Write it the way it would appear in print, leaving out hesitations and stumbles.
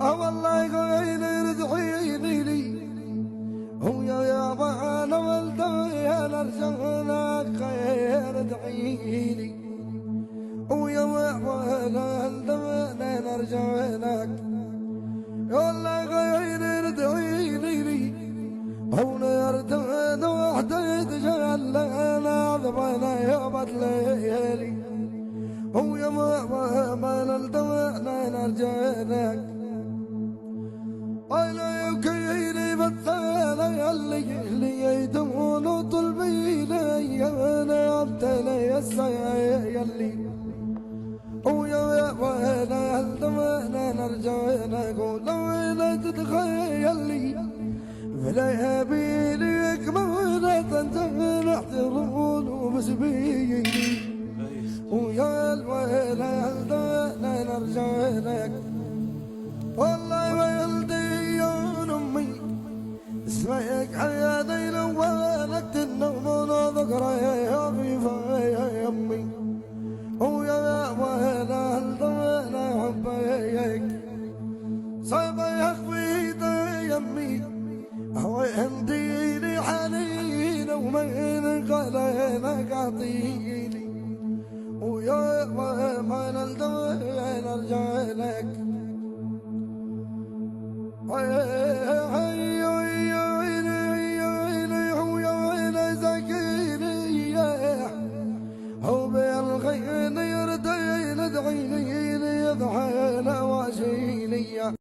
والله غير ادعيني لي ويا انا ولدي انا ارجعلك خير ادعيلي ويا انا انا ارجعلك والله غير ادعيني لي هنا ارتوينا وحدي تجعل انا ذبنا يا بدليلي ويا ما نلتوينا نرجعلك أنا يكيني بثانا اللي يدمون طلبيني أنا عبتنا يلي ويا وانا الدمنا نرجعنا قول وين تتخيل لي فلا يبيلك مولا تنتهي احترمون وبسبيني ويا الويلة الدمنا نرجعنا والله ولدي يا أمي اسمعك حياتي لو ولدت النوم ذكرى يا خفيفة يا أمي ويا ويلا الضنا حبيك صعب يخفيت يا أمي هو عندي لي حنين ومن قلبك أعطيني ويا ويلا الضنا ارجع لك